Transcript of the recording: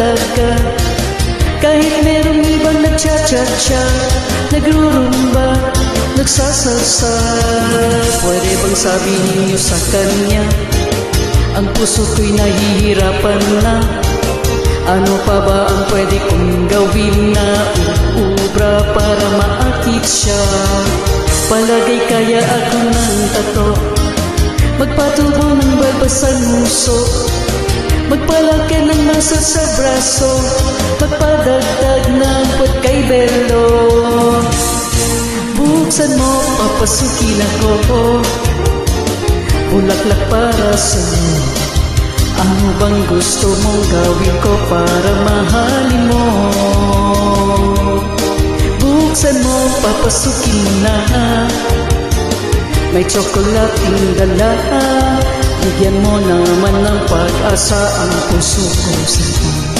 talaga. Kahit merong ibang nagcha-cha-cha, nagrurumba, nagsasasa, pwede bang sabihin niyo sa kanya, ang puso ko'y nahihirapan na. Ano pa ba ang pwede kong gawin na uubra para maakit siya? Palagay kaya ako ng tato, magpatubo ng balbasang muso, magpalaki ng masa sa braso, magpadagdag ng puwet kay Belo. Buksan mo, papasukin ako, bulaklak para sa'yo. Ano bang gusto mong gawin ko para mahalin mo? Buksan mo, papasukin mo na, may tsokolating dala. Bigyan mo naman ng pag-asa ang puso ko sa'yo.